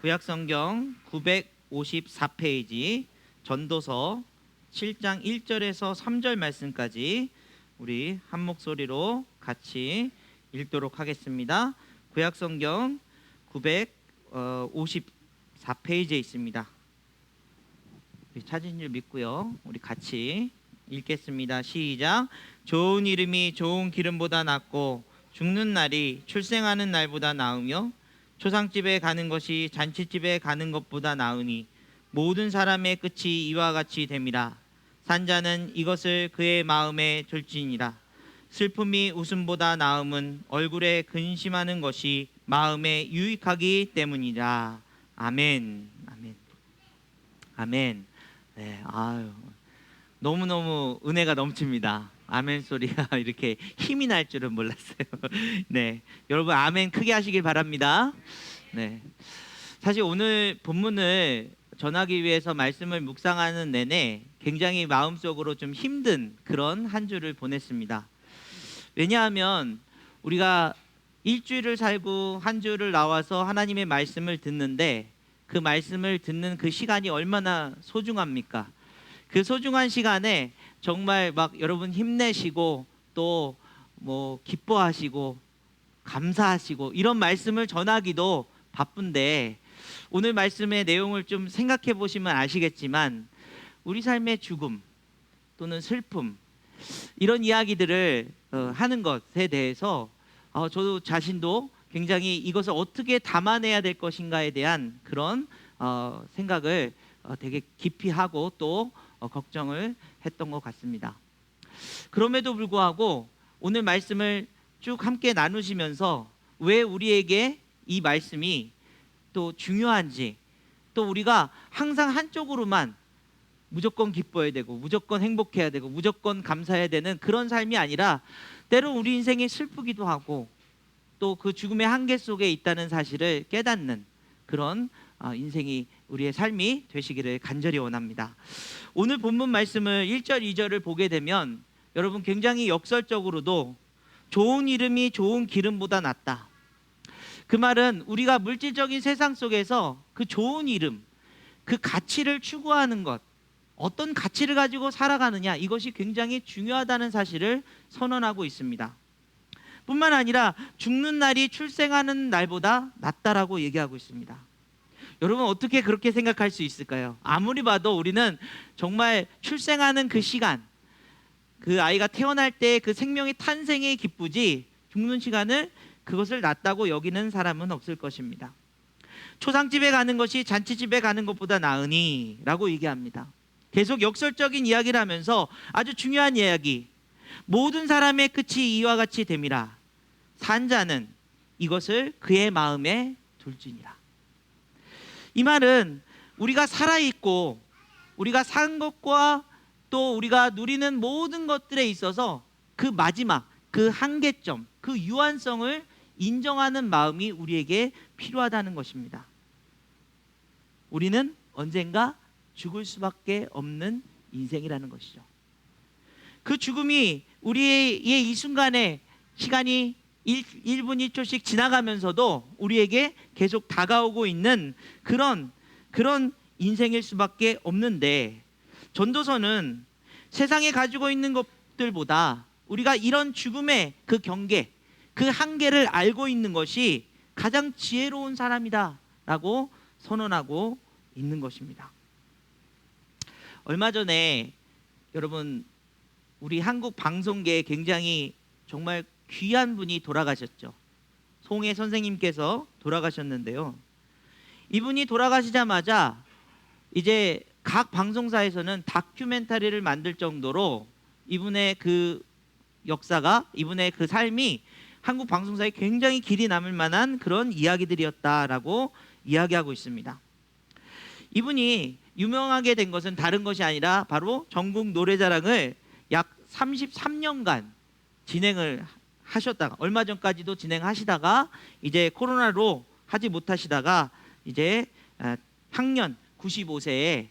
구약성경 954페이지 전도서 7장 1절에서 3절 말씀까지 우리 한 목소리로 같이 읽도록 하겠습니다. 구약성경 954페이지에 있습니다. 찾으신 줄 믿고요. 우리 같이 읽겠습니다. 시작. 좋은 이름이 좋은 기름보다 낫고 죽는 날이 출생하는 날보다 나으며 초상집에 가는 것이 잔치집에 가는 것보다 나으니 모든 사람의 끝이 이와 같이 됨이라. 산자는 이것을 그의 마음에 둘지니라. 슬픔이 웃음보다 나음은 얼굴에 근심하는 것이 마음에 유익하기 때문이라. 아멘. 아멘. 아멘. 네, 너무너무 은혜가 넘칩니다. 아멘 소리가 이렇게 힘이 날 줄은 몰랐어요. 네, 여러분 아멘 크게 하시길 바랍니다. 네, 사실 오늘 본문을 전하기 위해서 말씀을 묵상하는 내내 굉장히 마음속으로 좀 힘든 그런 한 주를 보냈습니다. 왜냐하면 우리가 일주일을 살고 한 주를 나와서 하나님의 말씀을 듣는데 그 말씀을 듣는 그 시간이 얼마나 소중합니까? 그 소중한 시간에 정말 막 여러분 힘내시고 또 뭐 기뻐하시고 감사하시고 이런 말씀을 전하기도 바쁜데 오늘 말씀의 내용을 좀 생각해 보시면 아시겠지만 우리 삶의 죽음 또는 슬픔 이런 이야기들을 하는 것에 대해서 저도 자신도 굉장히 이것을 어떻게 담아내야 될 것인가에 대한 그런 생각을 되게 깊이 하고 또 걱정을 했던 것 같습니다. 그럼에도 불구하고 오늘 말씀을 쭉 함께 나누시면서 왜 우리에게 이 말씀이 또 중요한지 또 우리가 항상 한쪽으로만 무조건 기뻐해야 되고 무조건 행복해야 되고 무조건 감사해야 되는 그런 삶이 아니라 때로 우리 인생이 슬프기도 하고 또 그 죽음의 한계 속에 있다는 사실을 깨닫는 그런 인생이 우리의 삶이 되시기를 간절히 원합니다. 오늘 본문 말씀을 1절 2절을 보게 되면 여러분 굉장히 역설적으로도 좋은 이름이 좋은 기름보다 낫다. 그 말은 우리가 물질적인 세상 속에서 그 좋은 이름, 그 가치를 추구하는 것, 어떤 가치를 가지고 살아가느냐 이것이 굉장히 중요하다는 사실을 선언하고 있습니다. 뿐만 아니라 죽는 날이 출생하는 날보다 낫다라고 얘기하고 있습니다. 여러분 어떻게 그렇게 생각할 수 있을까요? 아무리 봐도 우리는 정말 출생하는 그 시간, 그 아이가 태어날 때 그 생명의 탄생에 기쁘지 죽는 시간을 그것을 낫다고 여기는 사람은 없을 것입니다. 초상집에 가는 것이 잔치집에 가는 것보다 나으니 라고 얘기합니다. 계속 역설적인 이야기를 하면서 아주 중요한 이야기, 모든 사람의 끝이 이와 같이 됨이라. 산자는 이것을 그의 마음에 둘지니라. 이 말은 우리가 살아있고 우리가 산 것과 또 우리가 누리는 모든 것들에 있어서 그 마지막, 그 한계점, 그 유한성을 인정하는 마음이 우리에게 필요하다는 것입니다. 우리는 언젠가 죽을 수밖에 없는 인생이라는 것이죠. 그 죽음이 우리의 이 순간에 시간이 1분 1초씩 지나가면서도 우리에게 계속 다가오고 있는 그런 인생일 수밖에 없는데 전도서는 세상에 가지고 있는 것들보다 우리가 이런 죽음의 그 경계, 그 한계를 알고 있는 것이 가장 지혜로운 사람이다 라고 선언하고 있는 것입니다. 얼마 전에 여러분 우리 한국 방송계에 굉장히 정말 귀한 분이 돌아가셨죠. 송혜 선생님께서 돌아가셨는데요. 이분이 돌아가시자마자 이제 각 방송사에서는 다큐멘터리를 만들 정도로 이분의 그 역사가, 이분의 그 삶이 한국 방송사에 굉장히 길이 남을 만한 그런 이야기들이었다라고 이야기하고 있습니다. 이분이 유명하게 된 것은 다른 것이 아니라 바로 전국 노래자랑을 약 33년간 진행을 하셨다가 얼마 전까지도 진행하시다가 이제 코로나로 하지 못하시다가 이제 향년 95세에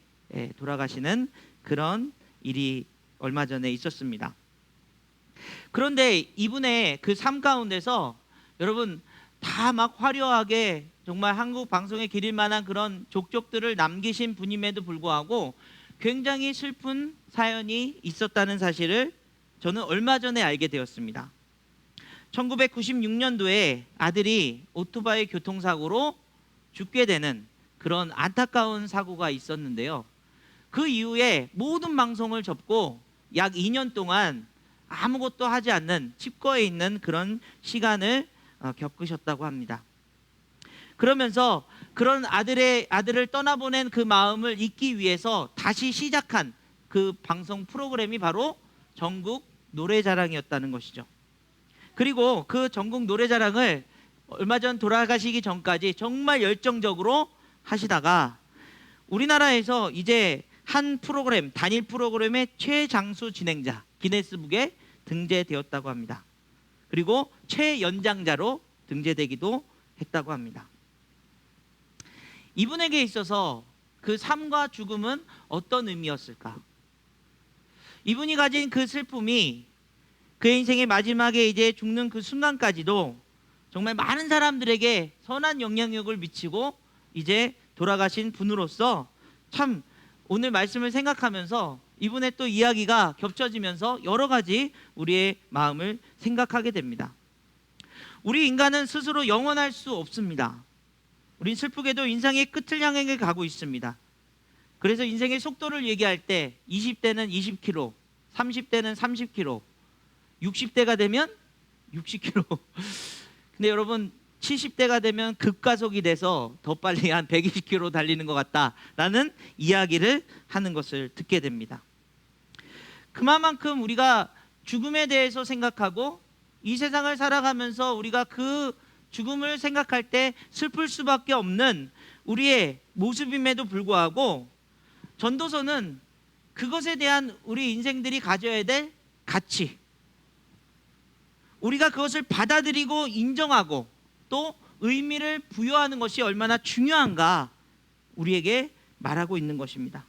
돌아가시는 그런 일이 얼마 전에 있었습니다. 그런데 이분의 그 삶 가운데서 여러분 다 막 화려하게 정말 한국 방송에 기릴 만한 그런 족적들을 남기신 분임에도 불구하고 굉장히 슬픈 사연이 있었다는 사실을 저는 얼마 전에 알게 되었습니다. 1996년도에 아들이 오토바이 교통사고로 죽게 되는 그런 안타까운 사고가 있었는데요. 그 이후에 모든 방송을 접고 약 2년 동안 아무것도 하지 않는 칩거에 있는 그런 시간을 겪으셨다고 합니다. 그러면서 그런 아들을 떠나보낸 그 마음을 잊기 위해서 다시 시작한 그 방송 프로그램이 바로 전국 노래자랑이었다는 것이죠. 그리고 그 전국 노래자랑을 얼마 전 돌아가시기 전까지 정말 열정적으로 하시다가 우리나라에서 이제 한 프로그램, 단일 프로그램의 최장수 진행자 기네스북에 등재되었다고 합니다. 그리고 최연장자로 등재되기도 했다고 합니다. 이분에게 있어서 그 삶과 죽음은 어떤 의미였을까? 이분이 가진 그 슬픔이 그의 인생의 마지막에 이제 죽는 그 순간까지도 정말 많은 사람들에게 선한 영향력을 미치고 이제 돌아가신 분으로서 참 오늘 말씀을 생각하면서 이분의 또 이야기가 겹쳐지면서 여러 가지 우리의 마음을 생각하게 됩니다. 우리 인간은 스스로 영원할 수 없습니다. 우린 슬프게도 인생의 끝을 향해 가고 있습니다. 그래서 인생의 속도를 얘기할 때 20대는 20km, 30대는 30km, 60대가 되면 60km. 근데 여러분 70대가 되면 급가속이 돼서 더 빨리 한 120km 달리는 것 같다라는 이야기를 하는 것을 듣게 됩니다. 그만큼 우리가 죽음에 대해서 생각하고 이 세상을 살아가면서 우리가 그 죽음을 생각할 때 슬플 수밖에 없는 우리의 모습임에도 불구하고 전도서는 그것에 대한 우리 인생들이 가져야 될 가치, 우리가 그것을 받아들이고 인정하고 또 의미를 부여하는 것이 얼마나 중요한가 우리에게 말하고 있는 것입니다.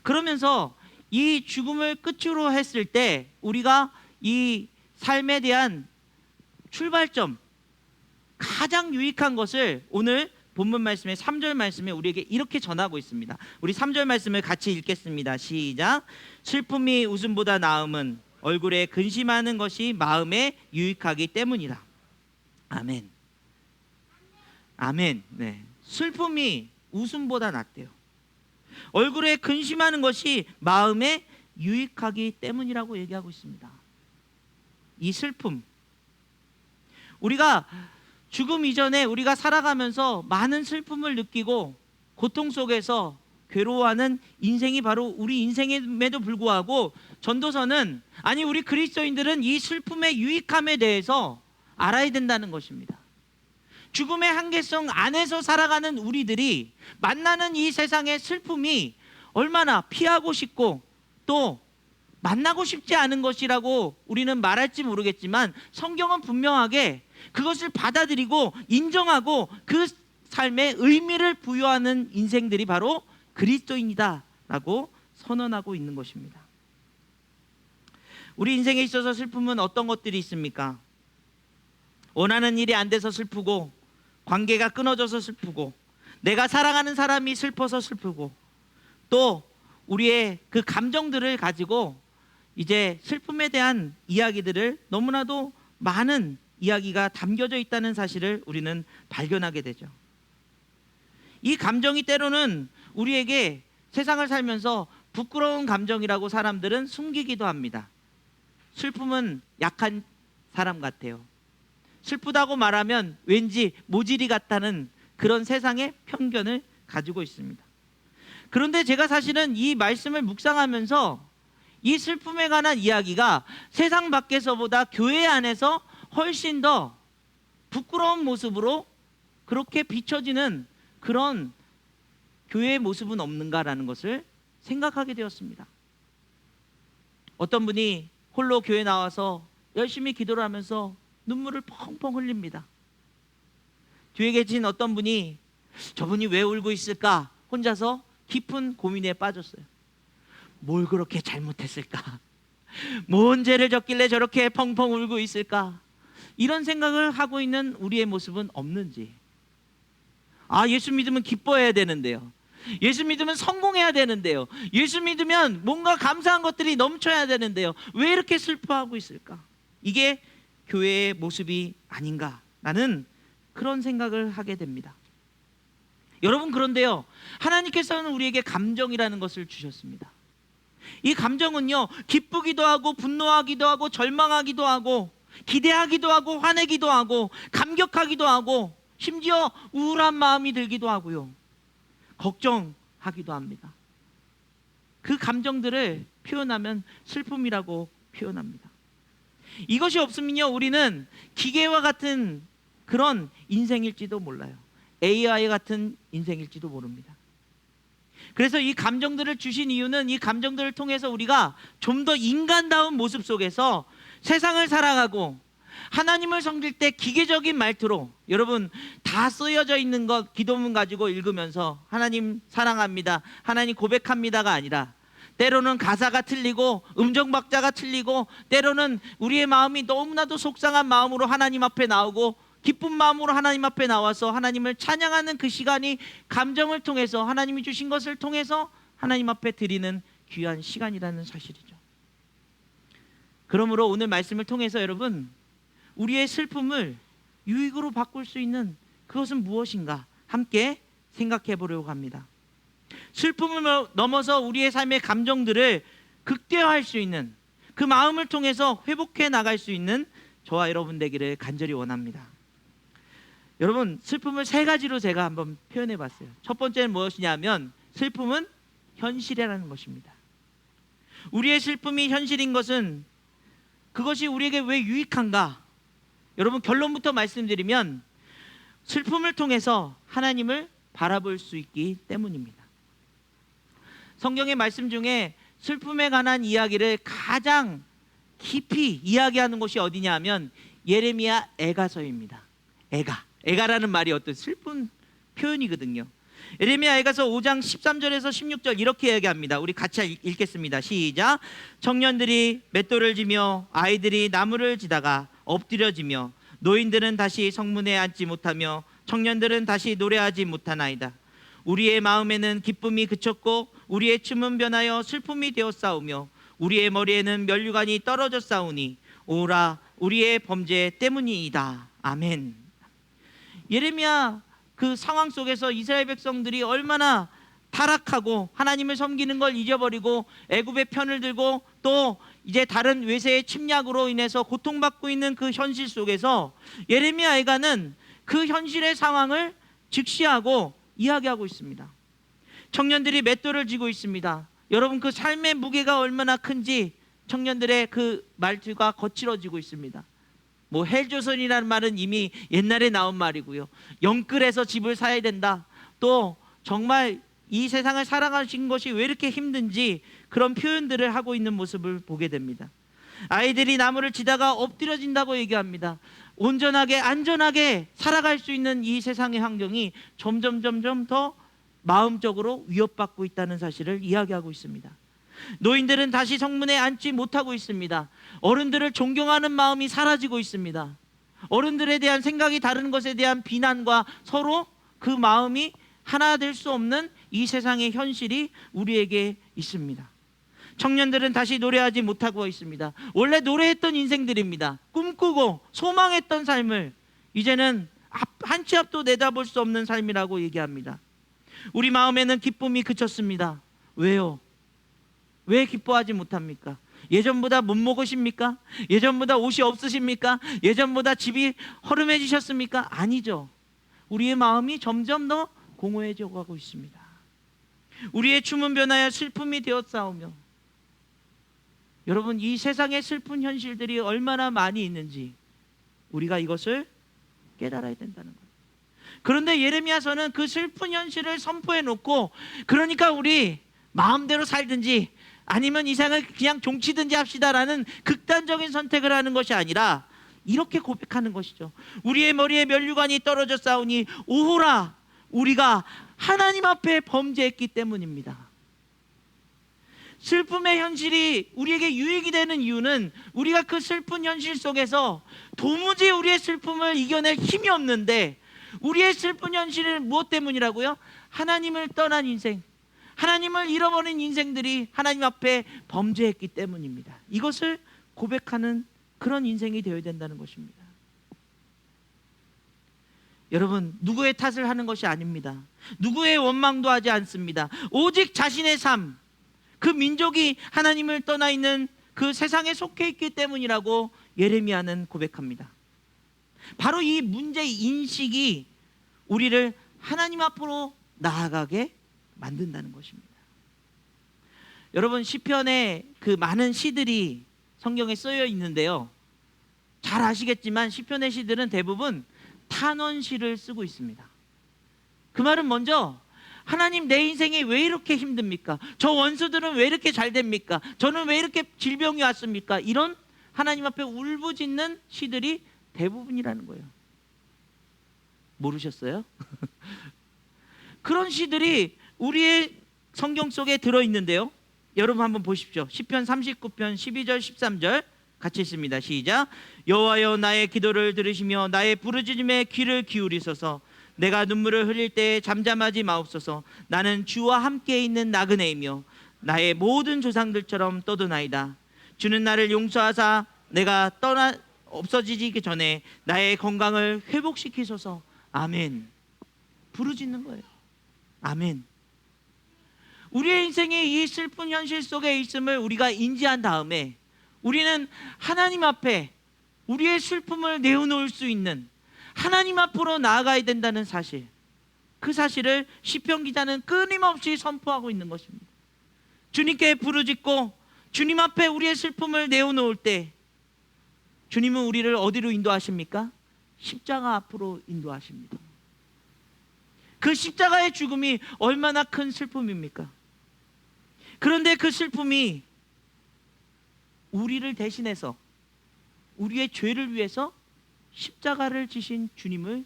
그러면서 이 죽음을 끝으로 했을 때 우리가 이 삶에 대한 출발점, 가장 유익한 것을 오늘 본문 말씀의 3절 말씀에 우리에게 이렇게 전하고 있습니다. 우리 3절 말씀을 같이 읽겠습니다. 시작. 슬픔이 웃음보다 나음은 얼굴에 근심하는 것이 마음에 유익하기 때문이라. 아멘. 아멘. 네. 슬픔이 웃음보다 낫대요. 얼굴에 근심하는 것이 마음에 유익하기 때문이라고 얘기하고 있습니다. 이 슬픔, 우리가 죽음 이전에 우리가 살아가면서 많은 슬픔을 느끼고 고통 속에서 괴로워하는 인생이 바로 우리 인생임에도 불구하고 전도서는, 아니 우리 그리스도인들은 이 슬픔의 유익함에 대해서 알아야 된다는 것입니다. 죽음의 한계성 안에서 살아가는 우리들이 만나는 이 세상의 슬픔이 얼마나 피하고 싶고 또 만나고 싶지 않은 것이라고 우리는 말할지 모르겠지만 성경은 분명하게 그것을 받아들이고 인정하고 그 삶에 의미를 부여하는 인생들이 바로 그리스도인이다라고 선언하고 있는 것입니다. 우리 인생에 있어서 슬픔은 어떤 것들이 있습니까? 원하는 일이 안 돼서 슬프고, 관계가 끊어져서 슬프고, 내가 사랑하는 사람이 슬퍼서 슬프고, 또 우리의 그 감정들을 가지고 이제 슬픔에 대한 이야기들을 너무나도 많은 이야기가 담겨져 있다는 사실을 우리는 발견하게 되죠. 이 감정이 때로는 우리에게 세상을 살면서 부끄러운 감정이라고 사람들은 숨기기도 합니다. 슬픔은 약한 사람 같아요. 슬프다고 말하면 왠지 모질이 같다는 그런 세상의 편견을 가지고 있습니다. 그런데 제가 사실은 이 말씀을 묵상하면서 이 슬픔에 관한 이야기가 세상 밖에서보다 교회 안에서 훨씬 더 부끄러운 모습으로 그렇게 비춰지는 그런 교회의 모습은 없는가라는 것을 생각하게 되었습니다. 어떤 분이 홀로 교회 나와서 열심히 기도를 하면서 눈물을 펑펑 흘립니다. 뒤에 계신 어떤 분이 저분이 왜 울고 있을까 혼자서 깊은 고민에 빠졌어요. 뭘 그렇게 잘못했을까? 뭔 죄를 졌길래 저렇게 펑펑 울고 있을까? 이런 생각을 하고 있는 우리의 모습은 없는지, 예수 믿으면 기뻐해야 되는데요. 예수 믿으면 성공해야 되는데요. 예수 믿으면 뭔가 감사한 것들이 넘쳐야 되는데요. 왜 이렇게 슬퍼하고 있을까? 이게 교회의 모습이 아닌가? 라는 그런 생각을 하게 됩니다. 여러분, 그런데요, 하나님께서는 우리에게 감정이라는 것을 주셨습니다. 이 감정은요, 기쁘기도 하고 분노하기도 하고 절망하기도 하고 기대하기도 하고 화내기도 하고 감격하기도 하고 심지어 우울한 마음이 들기도 하고요, 걱정하기도 합니다. 그 감정들을 표현하면 슬픔이라고 표현합니다. 이것이 없으면요, 우리는 기계와 같은 그런 인생일지도 몰라요. AI 같은 인생일지도 모릅니다. 그래서 이 감정들을 주신 이유는 이 감정들을 통해서 우리가 좀 더 인간다운 모습 속에서 세상을 살아가고 하나님을 섬길 때 기계적인 말투로, 여러분 다 쓰여져 있는 것 기도문 가지고 읽으면서 하나님 사랑합니다, 하나님 고백합니다가 아니라 때로는 가사가 틀리고 음정 박자가 틀리고 때로는 우리의 마음이 너무나도 속상한 마음으로 하나님 앞에 나오고 기쁜 마음으로 하나님 앞에 나와서 하나님을 찬양하는 그 시간이 감정을 통해서 하나님이 주신 것을 통해서 하나님 앞에 드리는 귀한 시간이라는 사실이죠. 그러므로 오늘 말씀을 통해서 여러분, 우리의 슬픔을 유익으로 바꿀 수 있는 그것은 무엇인가 함께 생각해 보려고 합니다. 슬픔을 넘어서 우리의 삶의 감정들을 극대화할 수 있는 그 마음을 통해서 회복해 나갈 수 있는 저와 여러분 되기를 간절히 원합니다. 여러분, 슬픔을 세 가지로 제가 한번 표현해 봤어요. 첫 번째는 무엇이냐면 슬픔은 현실이라는 것입니다. 우리의 슬픔이 현실인 것은 그것이 우리에게 왜 유익한가? 여러분, 결론부터 말씀드리면 슬픔을 통해서 하나님을 바라볼 수 있기 때문입니다. 성경의 말씀 중에 슬픔에 관한 이야기를 가장 깊이 이야기하는 곳이 어디냐 하면 예레미야 애가서입니다. 애가라는 말이 어떤 슬픈 표현이거든요. 예레미야 애가서 5장 13절에서 16절 이렇게 이야기합니다. 우리 같이 읽겠습니다. 시작. 청년들이 맷돌을 지며 아이들이 나무를 지다가 엎드려지며 노인들은 다시 성문에 앉지 못하며 청년들은 다시 노래하지 못하나이다. 우리의 마음에는 기쁨이 그쳤고 우리의 춤은 변하여 슬픔이 되었사오며 우리의 머리에는 면류관이 떨어졌사오니 오라 우리의 범죄 때문이이다. 아멘. 예레미야 그 상황 속에서 이스라엘 백성들이 얼마나 타락하고 하나님을 섬기는 걸 잊어버리고 애굽의 편을 들고 또 이제 다른 외세의 침략으로 인해서 고통받고 있는 그 현실 속에서 예레미야 애가는 그 현실의 상황을 직시하고 이야기하고 있습니다. 청년들이 맷돌을 쥐고 있습니다. 여러분, 그 삶의 무게가 얼마나 큰지 청년들의 그 말투가 거칠어지고 있습니다. 뭐 헬조선이라는 말은 이미 옛날에 나온 말이고요. 영끌에서 집을 사야 된다. 또 정말 이 세상을 살아가신 것이 왜 이렇게 힘든지 그런 표현들을 하고 있는 모습을 보게 됩니다. 아이들이 나무를 지다가 엎드려진다고 얘기합니다. 온전하게 안전하게 살아갈 수 있는 이 세상의 환경이 점점 더 마음적으로 위협받고 있다는 사실을 이야기하고 있습니다. 노인들은 다시 성문에 앉지 못하고 있습니다. 어른들을 존경하는 마음이 사라지고 있습니다. 어른들에 대한 생각이 다른 것에 대한 비난과 서로 그 마음이 하나 될 수 없는 이 세상의 현실이 우리에게 있습니다. 청년들은 다시 노래하지 못하고 있습니다. 원래 노래했던 인생들입니다. 꿈꾸고 소망했던 삶을 이제는 한 치 앞도 내다볼 수 없는 삶이라고 얘기합니다. 우리 마음에는 기쁨이 그쳤습니다. 왜요? 왜 기뻐하지 못합니까? 예전보다 못 먹으십니까? 예전보다 옷이 없으십니까? 예전보다 집이 허름해지셨습니까? 아니죠. 우리의 마음이 점점 더 공허해져 가고 있습니다. 우리의 춤은 변하여 슬픔이 되었사오며, 여러분, 이 세상의 슬픈 현실들이 얼마나 많이 있는지 우리가 이것을 깨달아야 된다는 거예요. 그런데 예레미야서는 그 슬픈 현실을 선포해 놓고, 그러니까 우리 마음대로 살든지 아니면 이 세상을 그냥 종치든지 합시다라는 극단적인 선택을 하는 것이 아니라 이렇게 고백하는 것이죠. 우리의 머리에 면류관이 떨어져 싸우니 오호라 우리가 하나님 앞에 범죄했기 때문입니다. 슬픔의 현실이 우리에게 유익이 되는 이유는 우리가 그 슬픈 현실 속에서 도무지 우리의 슬픔을 이겨낼 힘이 없는데 우리의 슬픈 현실은 무엇 때문이라고요? 하나님을 떠난 인생, 하나님을 잃어버린 인생들이 하나님 앞에 범죄했기 때문입니다. 이것을 고백하는 그런 인생이 되어야 된다는 것입니다. 여러분, 누구의 탓을 하는 것이 아닙니다. 누구의 원망도 하지 않습니다. 오직 자신의 삶, 그 민족이 하나님을 떠나 있는 그 세상에 속해 있기 때문이라고 예레미야는 고백합니다. 바로 이 문제 인식이 우리를 하나님 앞으로 나아가게 만든다는 것입니다. 여러분, 시편에 그 많은 시들이 성경에 쓰여 있는데요, 잘 아시겠지만 시편의 시들은 대부분 탄원시를 쓰고 있습니다. 그 말은 먼저 하나님, 내 인생이 왜 이렇게 힘듭니까? 저 원수들은 왜 이렇게 잘 됩니까? 저는 왜 이렇게 질병이 왔습니까? 이런 하나님 앞에 울부짖는 시들이 대부분이라는 거예요. 모르셨어요? 그런 시들이 우리의 성경 속에 들어있는데요, 여러분 한번 보십시오. 시편 39편 12절 13절 같이 읽습니다. 시작. 여호와여, 나의 기도를 들으시며 나의 부르짖음에 귀를 기울이소서. 내가 눈물을 흘릴 때 잠잠하지 마옵소서. 나는 주와 함께 있는 나그네이며 나의 모든 조상들처럼 떠도나이다. 주는 나를 용서하사 내가 없어지기 전에 나의 건강을 회복시키소서. 아멘. 부르짖는 거예요. 아멘. 우리의 인생이 이 슬픈 현실 속에 있음을 우리가 인지한 다음에 우리는 하나님 앞에 우리의 슬픔을 내어놓을 수 있는, 하나님 앞으로 나아가야 된다는 사실, 그 사실을 시편 기자는 끊임없이 선포하고 있는 것입니다. 주님께 부르짖고 주님 앞에 우리의 슬픔을 내어놓을 때 주님은 우리를 어디로 인도하십니까? 십자가 앞으로 인도하십니다. 그 십자가의 죽음이 얼마나 큰 슬픔입니까? 그런데 그 슬픔이 우리를 대신해서 우리의 죄를 위해서 십자가를 지신 주님을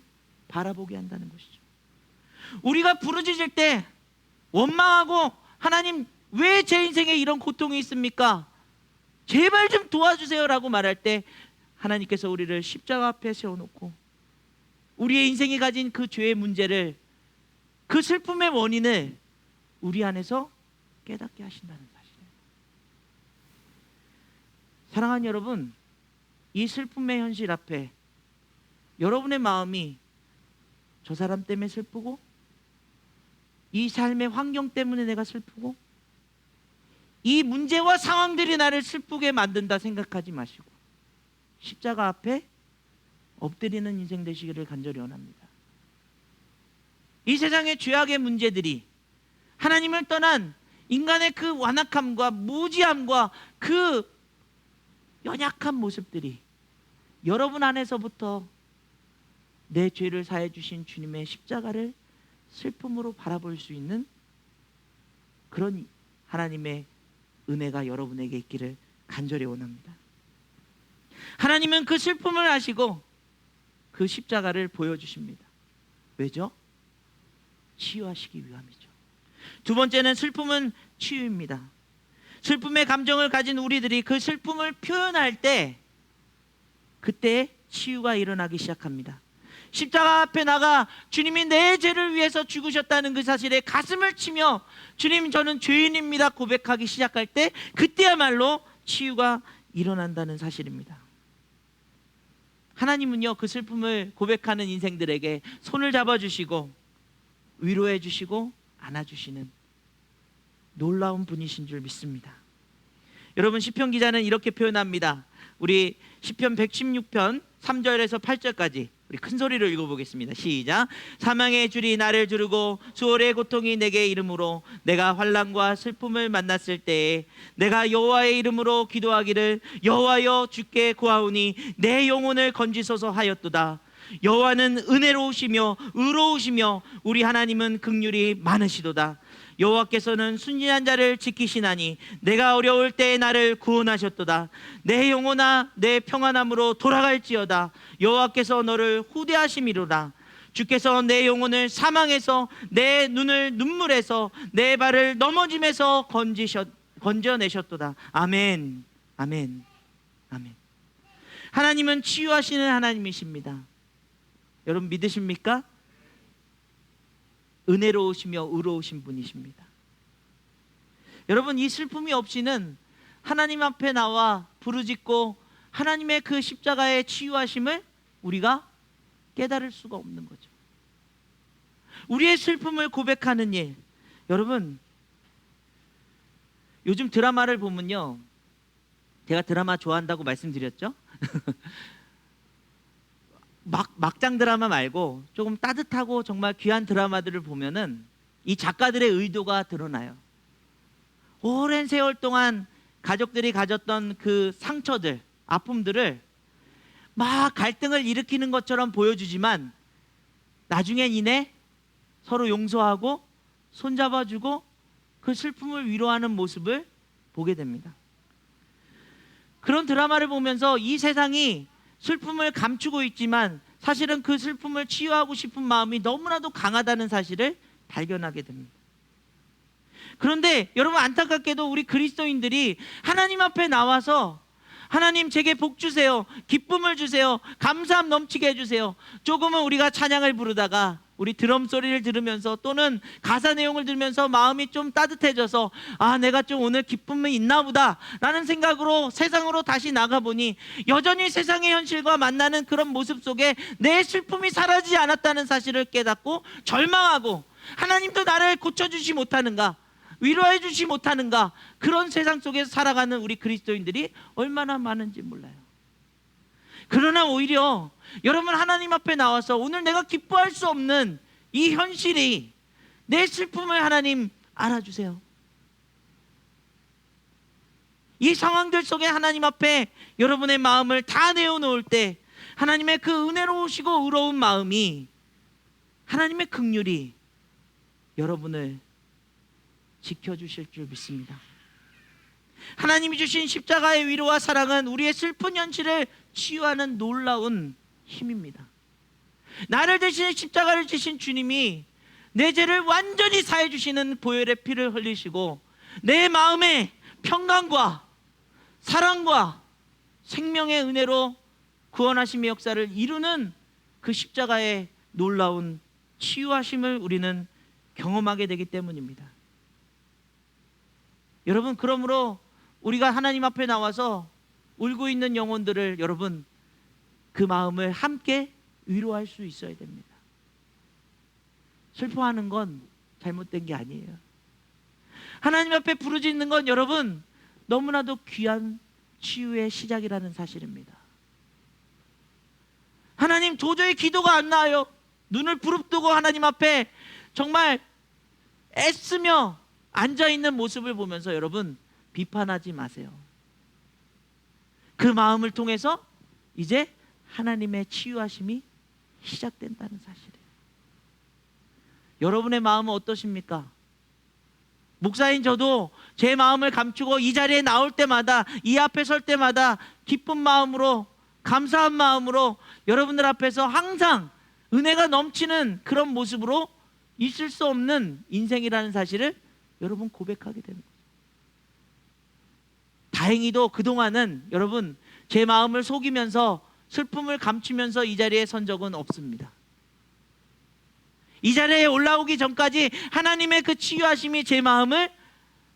바라보게 한다는 것이죠. 우리가 부르짖을 때 원망하고 하나님, 왜 제 인생에 이런 고통이 있습니까? 제발 좀 도와주세요 라고 말할 때 하나님께서 우리를 십자가 앞에 세워놓고 우리의 인생이 가진 그 죄의 문제를, 그 슬픔의 원인을 우리 안에서 깨닫게 하신다는 사실이에요. 사랑하는 여러분, 이 슬픔의 현실 앞에 여러분의 마음이 저 사람 때문에 슬프고, 이 삶의 환경 때문에 내가 슬프고, 이 문제와 상황들이 나를 슬프게 만든다 생각하지 마시고 십자가 앞에 엎드리는 인생 되시기를 간절히 원합니다. 이 세상의 죄악의 문제들이, 하나님을 떠난 인간의 그 완악함과 무지함과 그 연약한 모습들이 여러분 안에서부터 내 죄를 사해 주신 주님의 십자가를 슬픔으로 바라볼 수 있는 그런 하나님의 은혜가 여러분에게 있기를 간절히 원합니다. 하나님은 그 슬픔을 아시고 그 십자가를 보여주십니다. 왜죠? 치유하시기 위함이죠. 두 번째는 슬픔은 치유입니다. 슬픔의 감정을 가진 우리들이 그 슬픔을 표현할 때 그때 치유가 일어나기 시작합니다. 십자가 앞에 나가 주님이 내 죄를 위해서 죽으셨다는 그 사실에 가슴을 치며 주님, 저는 죄인입니다 고백하기 시작할 때 그때야말로 치유가 일어난다는 사실입니다. 하나님은요, 그 슬픔을 고백하는 인생들에게 손을 잡아주시고 위로해 주시고 안아주시는 놀라운 분이신 줄 믿습니다. 여러분, 시편 기자는 이렇게 표현합니다. 우리 시편 116편 3절에서 8절까지 우리 큰 소리로 읽어보겠습니다. 시작. 사망의 줄이 나를 두르고 수월의 고통이 내게 이름으로 내가 환난과 슬픔을 만났을 때에 내가 여호와의 이름으로 기도하기를 여호와여 주께 구하오니 내 영혼을 건지소서 하였도다. 여호와는 은혜로우시며 의로우시며 우리 하나님은 긍휼이 많으시도다. 여호와께서는 순진한 자를 지키시나니 내가 어려울 때에 나를 구원하셨도다. 내 영혼아, 내 평안함으로 돌아갈지어다. 여호와께서 너를 후대하심이로다. 주께서 내 영혼을 사망에서, 내 눈을 눈물에서, 내 발을 넘어짐에서 건져내셨도다. 아멘, 아멘, 아멘. 하나님은 치유하시는 하나님이십니다. 여러분 믿으십니까? 은혜로우시며 의로우신 분이십니다. 여러분, 이 슬픔이 없이는 하나님 앞에 나와 부르짖고 하나님의 그 십자가의 치유하심을 우리가 깨달을 수가 없는 거죠. 우리의 슬픔을 고백하는 일, 여러분, 요즘 드라마를 보면요, 제가 드라마 좋아한다고 말씀드렸죠? 막장 드라마 말고 조금 따뜻하고 정말 귀한 드라마들을 보면은 이 작가들의 의도가 드러나요. 오랜 세월 동안 가족들이 가졌던 그 상처들, 아픔들을 막 갈등을 일으키는 것처럼 보여주지만 나중엔 이내 서로 용서하고 손잡아주고 그 슬픔을 위로하는 모습을 보게 됩니다. 그런 드라마를 보면서 이 세상이 슬픔을 감추고 있지만 사실은 그 슬픔을 치유하고 싶은 마음이 너무나도 강하다는 사실을 발견하게 됩니다. 그런데 여러분, 안타깝게도 우리 그리스도인들이 하나님 앞에 나와서 하나님 제게 복 주세요, 기쁨을 주세요, 감사함 넘치게 해주세요, 조금은 우리가 찬양을 부르다가 우리 드럼 소리를 들으면서 또는 가사 내용을 들으면서 마음이 좀 따뜻해져서 내가 좀 오늘 기쁨이 있나 보다 라는 생각으로 세상으로 다시 나가보니 여전히 세상의 현실과 만나는 그런 모습 속에 내 슬픔이 사라지지 않았다는 사실을 깨닫고 절망하고, 하나님도 나를 고쳐주지 못하는가, 위로해 주지 못하는가, 그런 세상 속에서 살아가는 우리 그리스도인들이 얼마나 많은지 몰라요. 그러나 오히려 여러분, 하나님 앞에 나와서 오늘 내가 기뻐할 수 없는 이 현실이, 내 슬픔을 하나님 알아주세요. 이 상황들 속에 하나님 앞에 여러분의 마음을 다 내어놓을 때 하나님의 그 은혜로우시고 의로운 마음이, 하나님의 긍휼이 여러분을 지켜주실 줄 믿습니다. 하나님이 주신 십자가의 위로와 사랑은 우리의 슬픈 현실을 치유하는 놀라운 힘입니다. 나를 대신해 십자가를 지신 주님이 내 죄를 완전히 사해 주시는 보혈의 피를 흘리시고 내 마음에 평강과 사랑과 생명의 은혜로 구원하심의 역사를 이루는 그 십자가의 놀라운 치유하심을 우리는 경험하게 되기 때문입니다. 여러분, 그러므로 우리가 하나님 앞에 나와서 울고 있는 영혼들을, 여러분, 그 마음을 함께 위로할 수 있어야 됩니다. 슬퍼하는 건 잘못된 게 아니에요. 하나님 앞에 부르짖는 건 여러분, 너무나도 귀한 치유의 시작이라는 사실입니다. 하나님, 도저히 기도가 안 나와요. 눈을 부릅뜨고 하나님 앞에 정말 애쓰며 앉아있는 모습을 보면서 여러분, 비판하지 마세요. 그 마음을 통해서 이제 하나님의 치유하심이 시작된다는 사실이에요. 여러분의 마음은 어떠십니까? 목사인 저도 제 마음을 감추고 이 자리에 나올 때마다, 이 앞에 설 때마다 기쁜 마음으로, 감사한 마음으로 여러분들 앞에서 항상 은혜가 넘치는 그런 모습으로 있을 수 없는 인생이라는 사실을 여러분 고백하게 됩니다. 다행히도 그동안은 여러분, 제 마음을 속이면서 슬픔을 감추면서 이 자리에 선 적은 없습니다. 이 자리에 올라오기 전까지 하나님의 그 치유하심이 제 마음을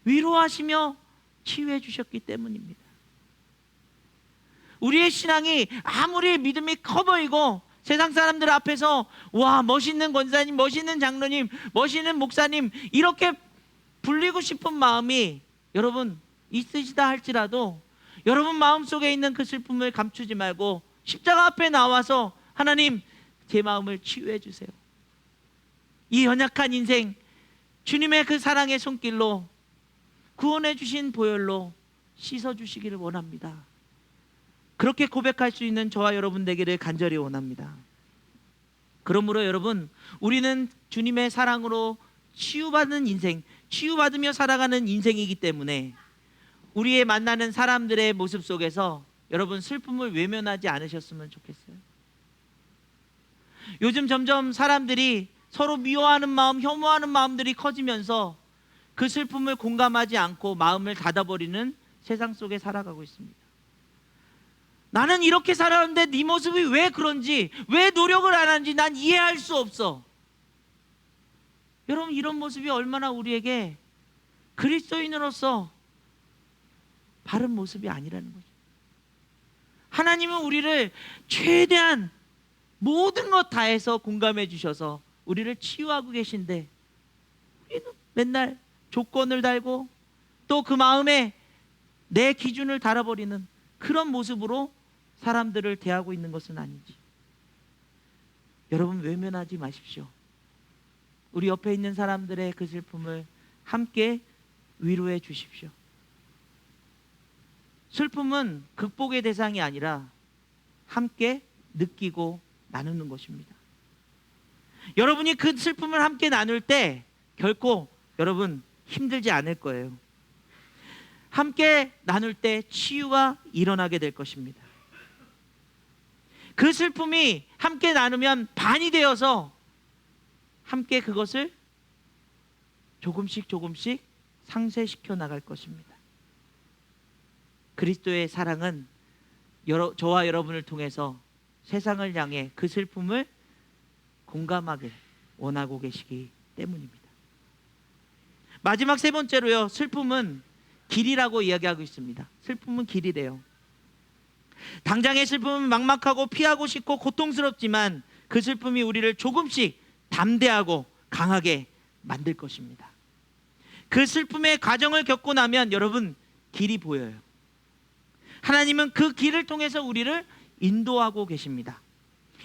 위로하시며 치유해 주셨기 때문입니다. 우리의 신앙이 아무리 믿음이 커 보이고 세상 사람들 앞에서 와, 멋있는 권사님, 멋있는 장로님, 멋있는 목사님, 이렇게 불리고 싶은 마음이 여러분 있으시다 할지라도 여러분 마음속에 있는 그 슬픔을 감추지 말고 십자가 앞에 나와서 하나님, 제 마음을 치유해 주세요. 이 연약한 인생 주님의 그 사랑의 손길로, 구원해 주신 보혈로 씻어 주시기를 원합니다. 그렇게 고백할 수 있는 저와 여러분 되기를 간절히 원합니다. 그러므로 여러분, 우리는 주님의 사랑으로 치유받는 인생, 치유받으며 살아가는 인생이기 때문에 우리의 만나는 사람들의 모습 속에서 여러분 슬픔을 외면하지 않으셨으면 좋겠어요. 요즘 점점 사람들이 서로 미워하는 마음, 혐오하는 마음들이 커지면서 그 슬픔을 공감하지 않고 마음을 닫아버리는 세상 속에 살아가고 있습니다. 나는 이렇게 살았는데 네 모습이 왜 그런지, 왜 노력을 안 하는지 난 이해할 수 없어. 여러분, 이런 모습이 얼마나 우리에게 그리스도인으로서 바른 모습이 아니라는 거죠. 하나님은 우리를 최대한 모든 것 다해서 공감해 주셔서 우리를 치유하고 계신데, 우리는 맨날 조건을 달고 또 그 마음에 내 기준을 달아버리는 그런 모습으로 사람들을 대하고 있는 것은 아닌지. 여러분, 외면하지 마십시오. 우리 옆에 있는 사람들의 그 슬픔을 함께 위로해 주십시오. 슬픔은 극복의 대상이 아니라 함께 느끼고 나누는 것입니다. 여러분이 그 슬픔을 함께 나눌 때 결코 여러분 힘들지 않을 거예요. 함께 나눌 때 치유가 일어나게 될 것입니다. 그 슬픔이 함께 나누면 반이 되어서 함께 그것을 조금씩 상쇄시켜 나갈 것입니다. 그리스도의 사랑은 저와 여러분을 통해서 세상을 향해 그 슬픔을 공감하길 원하고 계시기 때문입니다. 마지막 세 번째로요, 슬픔은 길이라고 이야기하고 있습니다. 슬픔은 길이래요. 당장의 슬픔은 막막하고 피하고 싶고 고통스럽지만 그 슬픔이 우리를 조금씩 담대하고 강하게 만들 것입니다. 그 슬픔의 과정을 겪고 나면 여러분, 길이 보여요. 하나님은 그 길을 통해서 우리를 인도하고 계십니다.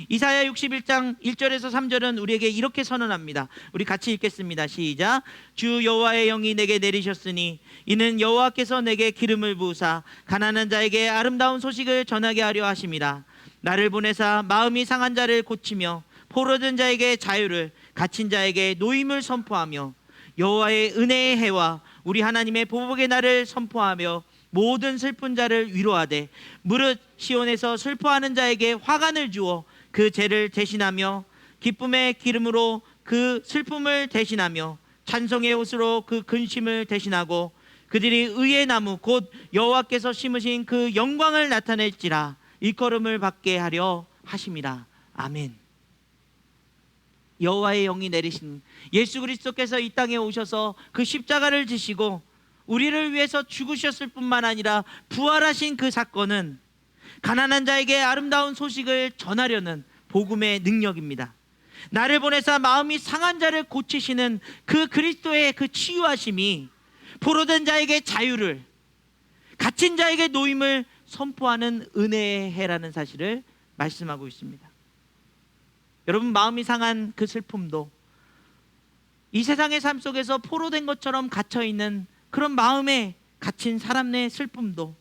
이사야 61장 1절에서 3절은 우리에게 이렇게 선언합니다. 우리 같이 읽겠습니다. 시작. 주 여호와의 영이 내게 내리셨으니 이는 여호와께서 내게 기름을 부으사 가난한 자에게 아름다운 소식을 전하게 하려 하심이라. 나를 보내사 마음이 상한 자를 고치며 포로된 자에게 자유를, 갇힌 자에게 노임을 선포하며 여호와의 은혜의 해와 우리 하나님의 보복의 날을 선포하며 모든 슬픈 자를 위로하되 무릇 시온에서 슬퍼하는 자에게 화관을 주어 그 죄를 대신하며 기쁨의 기름으로 그 슬픔을 대신하며 찬송의 옷으로 그 근심을 대신하고 그들이 의의 나무 곧 여호와께서 심으신 그 영광을 나타낼지라 일컬음을 받게 하려 하심이라. 아멘. 여호와의 영이 내리신 예수 그리스도께서 이 땅에 오셔서 그 십자가를 지시고 우리를 위해서 죽으셨을 뿐만 아니라 부활하신 그 사건은 가난한 자에게 아름다운 소식을 전하려는 복음의 능력입니다. 나를 보내사 마음이 상한 자를 고치시는 그 그리스도의 그 치유하심이 포로된 자에게 자유를, 갇힌 자에게 노임을 선포하는 은혜의 해라는 사실을 말씀하고 있습니다. 여러분, 마음이 상한 그 슬픔도 이 세상의 삶 속에서 포로된 것처럼 갇혀있는 그런 마음에 갇힌 사람의 슬픔도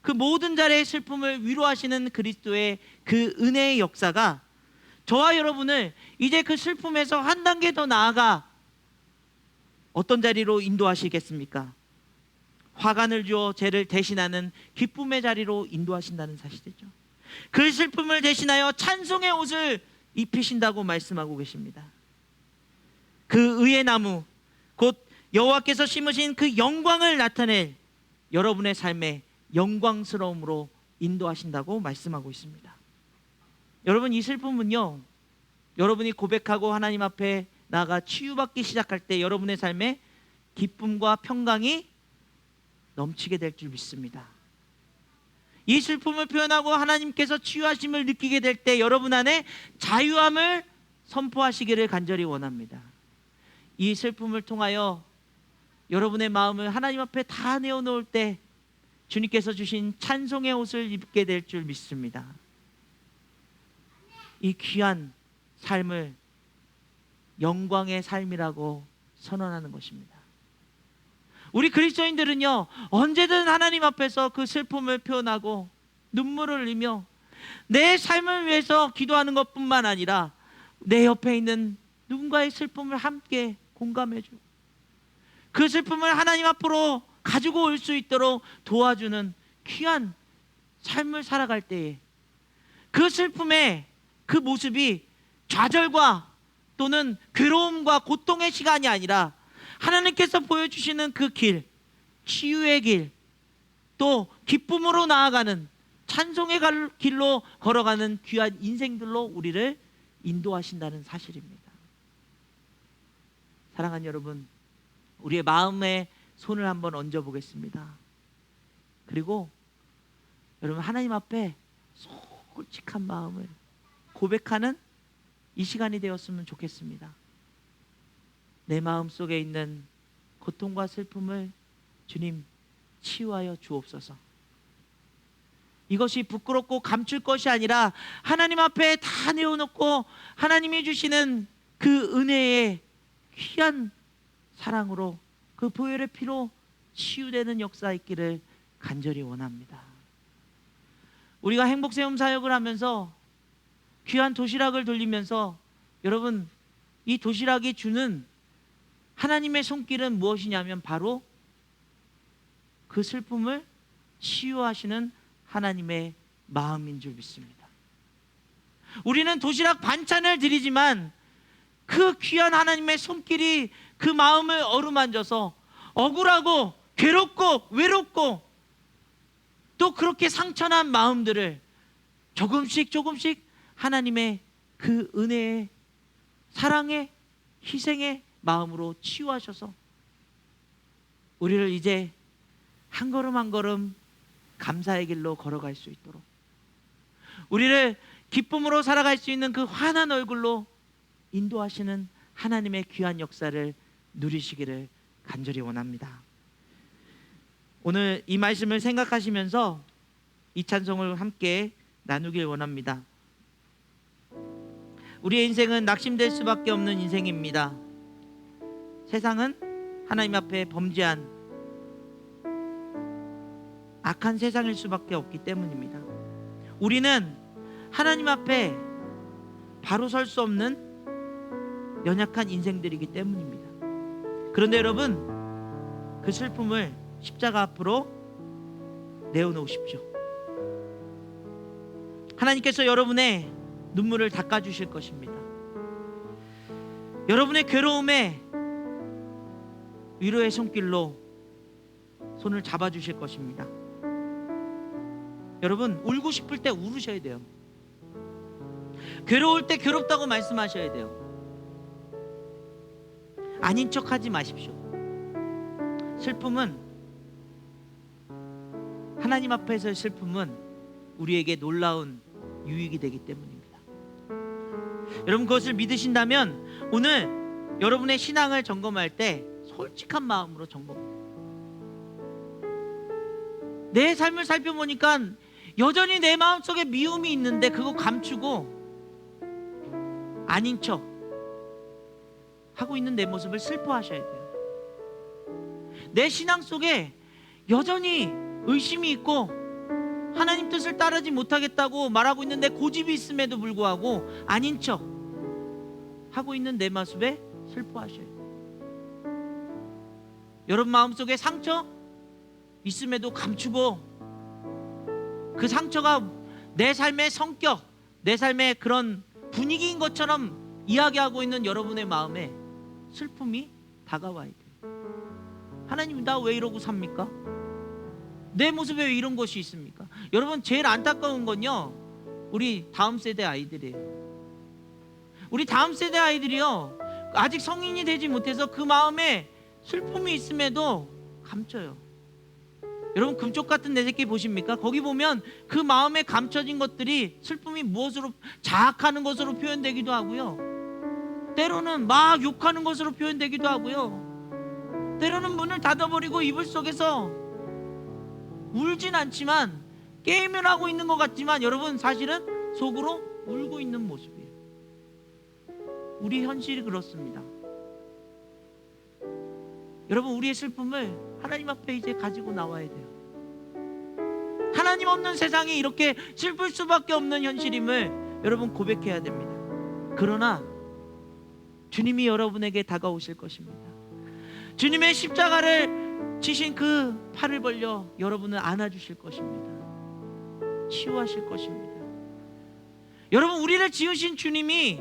그 모든 자의 슬픔을 위로하시는 그리스도의 그 은혜의 역사가 저와 여러분을 이제 그 슬픔에서 한 단계 더 나아가 어떤 자리로 인도하시겠습니까? 화관을 주어 죄를 대신하는 기쁨의 자리로 인도하신다는 사실이죠. 그 슬픔을 대신하여 찬송의 옷을 입히신다고 말씀하고 계십니다. 그 의의 나무 곧 여호와께서 심으신 그 영광을 나타낼 여러분의 삶에 영광스러움으로 인도하신다고 말씀하고 있습니다. 여러분, 이 슬픔은요, 여러분이 고백하고 하나님 앞에 나아가 치유받기 시작할 때 여러분의 삶에 기쁨과 평강이 넘치게 될 줄 믿습니다. 이 슬픔을 표현하고 하나님께서 치유하심을 느끼게 될 때 여러분 안에 자유함을 선포하시기를 간절히 원합니다. 이 슬픔을 통하여 여러분의 마음을 하나님 앞에 다 내어놓을 때 주님께서 주신 찬송의 옷을 입게 될 줄 믿습니다. 이 귀한 삶을 영광의 삶이라고 선언하는 것입니다. 우리 그리스도인들은요, 언제든 하나님 앞에서 그 슬픔을 표현하고 눈물을 흘리며 내 삶을 위해서 기도하는 것뿐만 아니라 내 옆에 있는 누군가의 슬픔을 함께 공감해주고 그 슬픔을 하나님 앞으로 가지고 올 수 있도록 도와주는 귀한 삶을 살아갈 때에 그 슬픔의 그 모습이 좌절과 또는 괴로움과 고통의 시간이 아니라 하나님께서 보여주시는 그 길, 치유의 길, 또 기쁨으로 나아가는 찬송의 길로 걸어가는 귀한 인생들로 우리를 인도하신다는 사실입니다. 사랑하는 여러분, 우리의 마음에 손을 한번 얹어 보겠습니다. 그리고 여러분, 하나님 앞에 솔직한 마음을 고백하는 이 시간이 되었으면 좋겠습니다. 내 마음 속에 있는 고통과 슬픔을 주님 치유하여 주옵소서. 이것이 부끄럽고 감출 것이 아니라 하나님 앞에 다 내어놓고 하나님이 주시는 그 은혜의 귀한 사랑으로, 그 보혈의 피로 치유되는 역사 있기를 간절히 원합니다. 우리가 행복세움 사역을 하면서 귀한 도시락을 돌리면서 여러분, 이 도시락이 주는 하나님의 손길은 무엇이냐면 바로 그 슬픔을 치유하시는 하나님의 마음인 줄 믿습니다. 우리는 도시락 반찬을 드리지만 그 귀한 하나님의 손길이 그 마음을 어루만져서 억울하고 괴롭고 외롭고 또 그렇게 상처난 마음들을 조금씩 하나님의 그 은혜의 사랑의 희생의 마음으로 치유하셔서 우리를 이제 한 걸음 한 걸음 감사의 길로 걸어갈 수 있도록, 우리를 기쁨으로 살아갈 수 있는 그 환한 얼굴로 인도하시는 하나님의 귀한 역사를 누리시기를 간절히 원합니다. 오늘 이 말씀을 생각하시면서 이 찬송을 함께 나누길 원합니다. 우리의 인생은 낙심될 수밖에 없는 인생입니다. 세상은 하나님 앞에 범죄한 악한 세상일 수밖에 없기 때문입니다. 우리는 하나님 앞에 바로 설 수 없는 연약한 인생들이기 때문입니다. 그런데 여러분, 그 슬픔을 십자가 앞으로 내어놓으십시오. 하나님께서 여러분의 눈물을 닦아주실 것입니다. 여러분의 괴로움에 위로의 손길로 손을 잡아주실 것입니다. 여러분, 울고 싶을 때 울으셔야 돼요. 괴로울 때 괴롭다고 말씀하셔야 돼요. 아닌 척하지 마십시오. 슬픔은, 하나님 앞에서의 슬픔은 우리에게 놀라운 유익이 되기 때문입니다. 여러분, 그것을 믿으신다면 오늘 여러분의 신앙을 점검할 때 솔직한 마음으로 점검합니다. 내 삶을 살펴보니까 여전히 내 마음속에 미움이 있는데 그거 감추고 아닌 척 하고 있는 내 모습을 슬퍼하셔야 돼요. 내 신앙 속에 여전히 의심이 있고 하나님 뜻을 따르지 못하겠다고 말하고 있는데 고집이 있음에도 불구하고 아닌 척 하고 있는 내 모습에 슬퍼하셔야 돼요. 여러분 마음속에 상처 있음에도 감추고 그 상처가 내 삶의 성격, 내 삶의 그런 분위기인 것처럼 이야기하고 있는 여러분의 마음에 슬픔이 다가와야 돼요. 하나님, 나 왜 이러고 삽니까? 내 모습에 왜 이런 것이 있습니까? 여러분, 제일 안타까운 건요, 우리 다음 세대 아이들이에요. 우리 다음 세대 아이들이요, 아직 성인이 되지 못해서 그 마음에 슬픔이 있음에도 감춰요. 여러분, 금쪽 같은 내 새끼 보십니까? 거기 보면 그 마음에 감춰진 것들이 슬픔이 무엇으로, 자학하는 것으로 표현되기도 하고요, 때로는 막 욕하는 것으로 표현되기도 하고요, 때로는 문을 닫아버리고 이불 속에서 울진 않지만 게임을 하고 있는 것 같지만 여러분 사실은 속으로 울고 있는 모습이에요. 우리 현실이 그렇습니다. 여러분, 우리의 슬픔을 하나님 앞에 이제 가지고 나와야 돼요. 하나님 없는 세상이 이렇게 슬플 수밖에 없는 현실임을 여러분 고백해야 됩니다. 그러나 주님이 여러분에게 다가오실 것입니다. 주님의 십자가를 지신 그 팔을 벌려 여러분을 안아주실 것입니다. 치유하실 것입니다. 여러분, 우리를 지으신 주님이,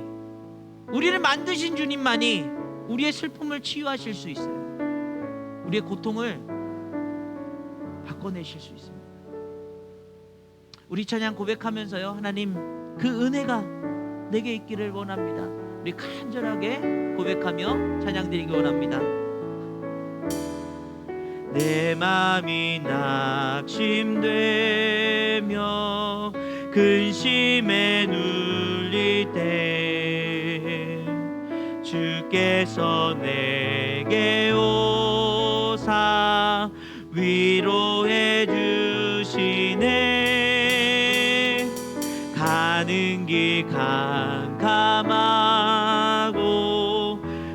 우리를 만드신 주님만이 우리의 슬픔을 치유하실 수 있어요. 우리의 고통을 바꿔내실 수 있습니다. 우리 찬양 고백하면서요, 하나님 그 은혜가 내게 있기를 원합니다. 우리 간절하게 고백하며 찬양드리기 원합니다. 내 맘이 낙심되며 근심에 눌릴 때 주께서 내게 오사 위로해 주시네. 가는 길 캄캄하고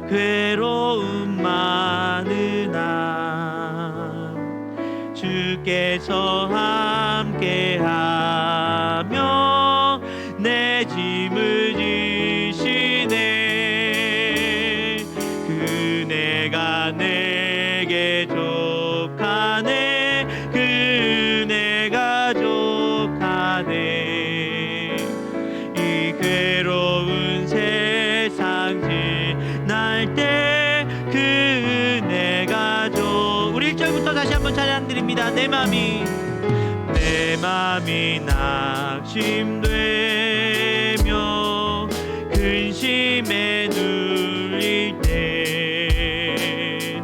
괴로움 많으나 주께서 함께하며 내 짐을 지시네. 그네가 내게 족하네. 그네가 족하네. 이 괴로운 세상 지날 때 그네가 우리 1절부터 다시 한번 찬양드립니다. 내 맘이 낙심되며 근심에 눌릴 때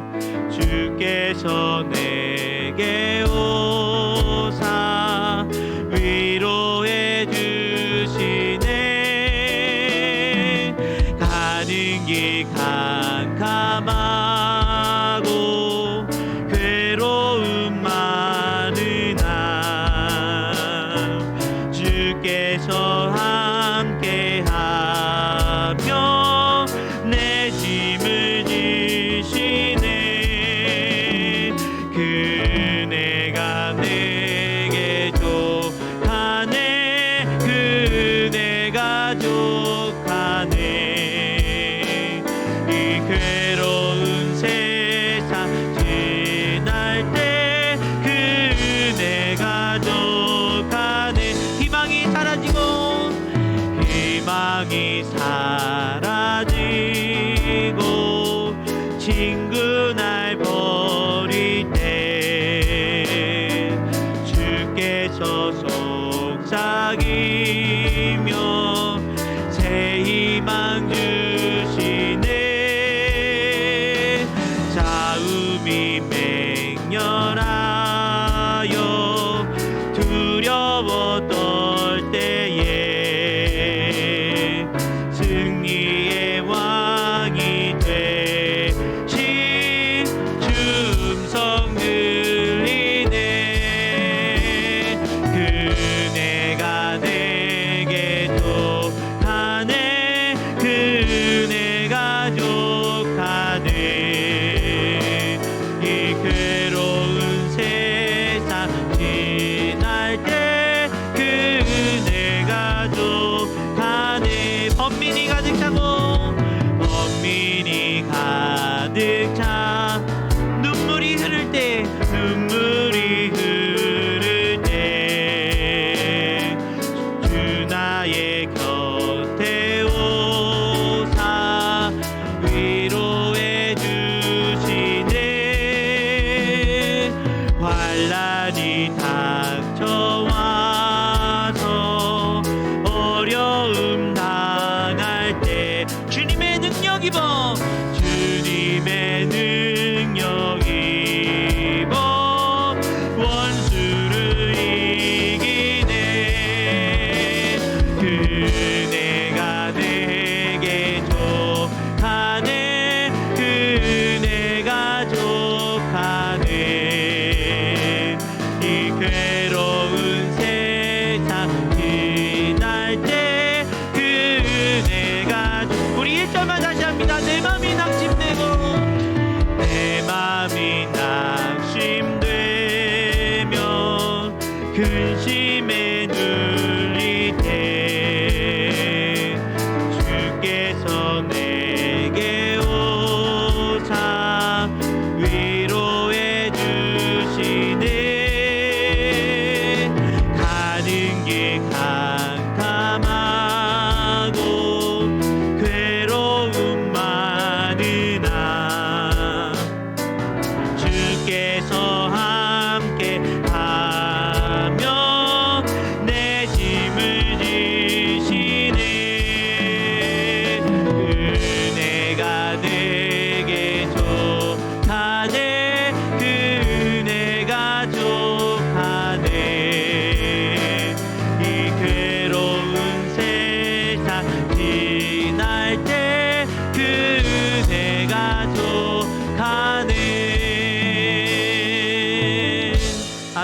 주께서 내게 오사 위로해 주시네. 가는 길 캄캄하고 괴로움 많으나 주께서 함께하며 내 짐을 지시네. 그네가 내게 족하네. 그네가 족하네. 이 괴로운 세상 지날 때 그네가 족하네. 희망이 사라지고 친구 날 버릴 때 주께서 속삭이며 새 희망 주시네. 싸움이 맹렬하여 두려워 떨 때에 승리의 왕이 되신 주 음성 들리네. 그네가 내게 족하네. 그네가 족하네. 이 괴로운 세상 지날 때 그네가 족하네. 번민이 가득 차고 번민이 가득 차 눈물이 흐를 때 주 나의 곁에 오사 위로해 주시네. 환난이 닥쳐와서 어려움 당할 때 주님의 능력 입어 주님의 능력 입어 원수를 이기네. 그네가 내게 족하네. 그네가 족하네. 이 괴로운 세상 지날 때 그네가 우리 1절만 다시 합니다. 내 맘이 낙심되고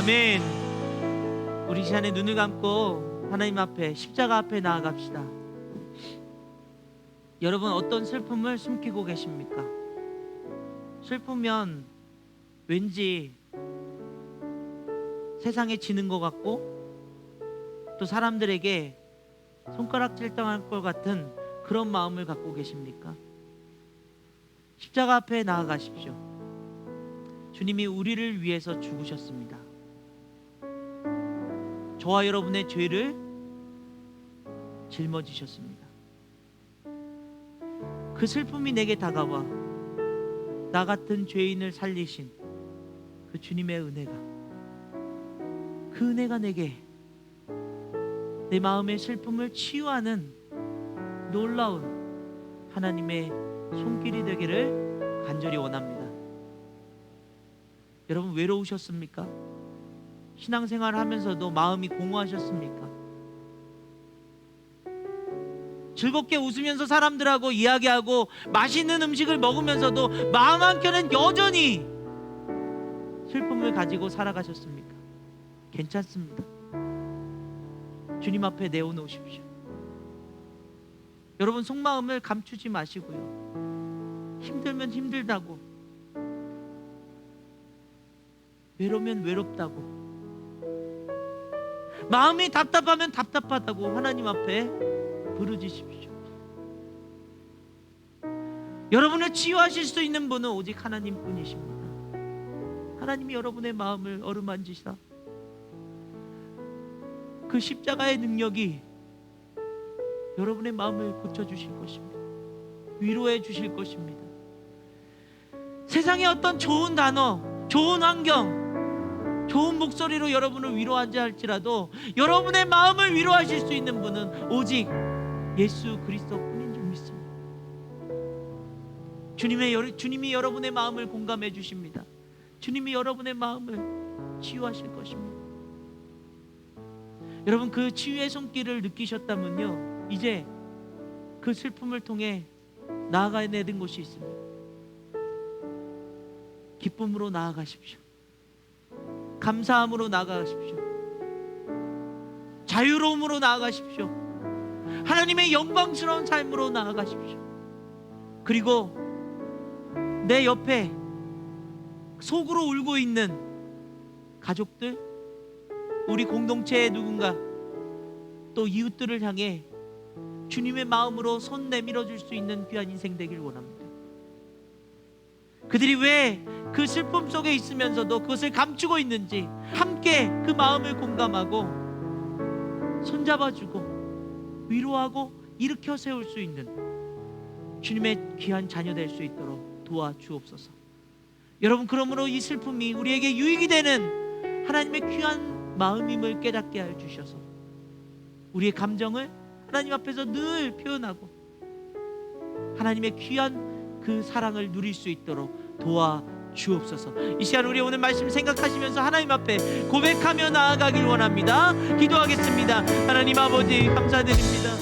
아멘. 우리 시간에 눈을 감고 하나님 앞에, 십자가 앞에 나아갑시다. 여러분, 어떤 슬픔을 숨기고 계십니까? 슬프면 왠지 세상에 지는 것 같고 또 사람들에게 손가락질 당할 것 같은 그런 마음을 갖고 계십니까? 십자가 앞에 나아가십시오. 주님이 우리를 위해서 죽으셨습니다. 저와 여러분의 죄를 짊어지셨습니다. 그 슬픔이 내게 다가와 나 같은 죄인을 살리신 그 주님의 은혜가, 그 은혜가 내게 내 마음의 슬픔을 치유하는 놀라운 하나님의 손길이 되기를 간절히 원합니다. 여러분, 외로우셨습니까? 신앙생활을 하면서도 마음이 공허하셨습니까? 즐겁게 웃으면서 사람들하고 이야기하고 맛있는 음식을 먹으면서도 마음 한켠은 여전히 슬픔을 가지고 살아가셨습니까? 괜찮습니다. 주님 앞에 내어놓으십시오. 여러분, 속마음을 감추지 마시고요. 힘들면 힘들다고, 외로우면 외롭다고, 마음이 답답하면 답답하다고 하나님 앞에 부르짖으십시오. 여러분을 치유하실 수 있는 분은 오직 하나님 뿐이십니다. 하나님이 여러분의 마음을 어루만지사 그 십자가의 능력이 여러분의 마음을 고쳐주실 것입니다. 위로해 주실 것입니다. 세상의 어떤 좋은 단어, 좋은 환경, 좋은 목소리로 여러분을 위로하지 할지라도 여러분의 마음을 위로하실 수 있는 분은 오직 예수 그리스도뿐인 줄 믿습니다. 주님이 여러분의 마음을 공감해 주십니다. 주님이 여러분의 마음을 치유하실 것입니다. 여러분, 그 치유의 손길을 느끼셨다면요, 이제 그 슬픔을 통해 나아가야 되는 곳이 있습니다. 기쁨으로 나아가십시오. 감사함으로 나아가십시오. 자유로움으로 나아가십시오. 하나님의 영광스러운 삶으로 나아가십시오. 그리고 내 옆에 속으로 울고 있는 가족들, 우리 공동체의 누군가, 또 이웃들을 향해 주님의 마음으로 손 내밀어 줄 수 있는 귀한 인생 되길 원합니다. 그들이 왜 그 슬픔 속에 있으면서도 그것을 감추고 있는지 함께 그 마음을 공감하고 손잡아주고 위로하고 일으켜 세울 수 있는 주님의 귀한 자녀 될 수 있도록 도와주옵소서. 여러분, 그러므로 이 슬픔이 우리에게 유익이 되는 하나님의 귀한 마음임을 깨닫게 하여 주셔서 우리의 감정을 하나님 앞에서 늘 표현하고 하나님의 귀한 그 사랑을 누릴 수 있도록 도와주옵소서. 이 시간 우리 오늘 말씀 생각하시면서 하나님 앞에 고백하며 나아가길 원합니다. 기도하겠습니다. 하나님 아버지, 감사드립니다.